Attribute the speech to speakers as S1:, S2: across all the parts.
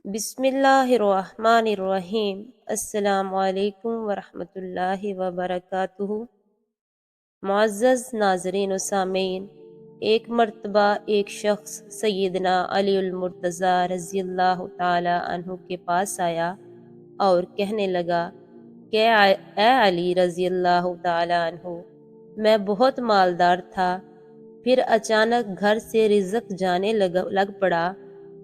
S1: بسم اللہ الرحمن الرحیم۔ السلام علیکم ورحمۃ اللہ وبرکاتہ۔ معزز ناظرین و سامعین، ایک مرتبہ ایک شخص سیدنا علی المرتضیٰ رضی اللہ تعالی عنہ کے پاس آیا اور کہنے لگا کہ اے علی رضی اللہ تعالی عنہ، میں بہت مالدار تھا، پھر اچانک گھر سے رزق جانے لگ پڑا،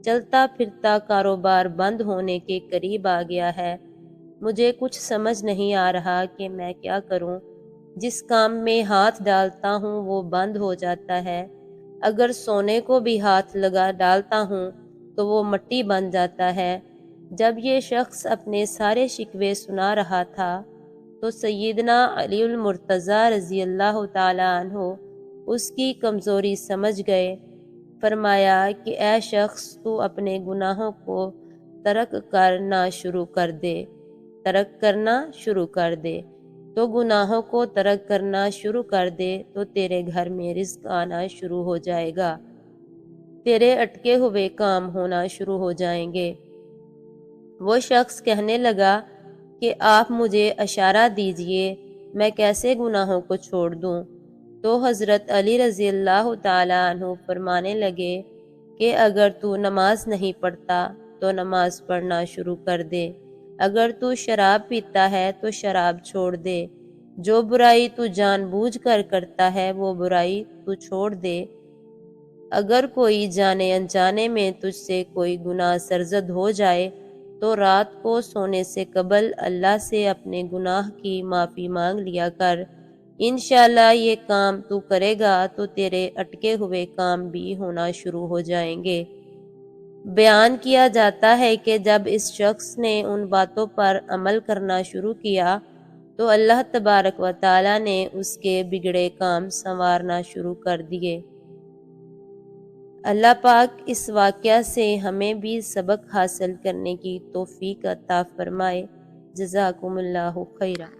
S1: چلتا پھرتا کاروبار بند ہونے کے قریب آ گیا ہے، مجھے کچھ سمجھ نہیں آ رہا کہ میں کیا کروں۔ جس کام میں ہاتھ ڈالتا ہوں وہ بند ہو جاتا ہے، اگر سونے کو بھی ہاتھ ڈالتا ہوں تو وہ مٹی بن جاتا ہے۔ جب یہ شخص اپنے سارے شکوے سنا رہا تھا تو سیدنا علی المرتضیٰ رضی اللہ تعالی عنہ اس کی کمزوری سمجھ گئے۔ فرمایا کہ اے شخص، تو اپنے گناہوں کو ترک کرنا شروع کر دے تو گناہوں کو ترک کرنا شروع کر دے تو تیرے گھر میں رزق آنا شروع ہو جائے گا، تیرے اٹکے ہوئے کام ہونا شروع ہو جائیں گے۔ وہ شخص کہنے لگا کہ آپ مجھے اشارہ دیجئے، میں کیسے گناہوں کو چھوڑ دوں؟ تو حضرت علی رضی اللہ تعالی عنہ فرمانے لگے کہ اگر تو نماز نہیں پڑھتا تو نماز پڑھنا شروع کر دے، اگر تو شراب پیتا ہے تو شراب چھوڑ دے، جو برائی تو جان بوجھ کر کرتا ہے وہ برائی تو چھوڑ دے، اگر کوئی جانے انجانے میں تجھ سے کوئی گناہ سرزد ہو جائے تو رات کو سونے سے قبل اللہ سے اپنے گناہ کی معافی مانگ لیا کر، انشاءاللہ یہ کام تو کرے گا تو تیرے اٹکے ہوئے کام بھی ہونا شروع ہو جائیں گے۔ بیان کیا جاتا ہے کہ جب اس شخص نے ان باتوں پر عمل کرنا شروع کیا تو اللہ تبارک و تعالی نے اس کے بگڑے کام سنوارنا شروع کر دیے۔ اللہ پاک اس واقعہ سے ہمیں بھی سبق حاصل کرنے کی توفیق عطا فرمائے۔ جزاکم اللہ خیرا۔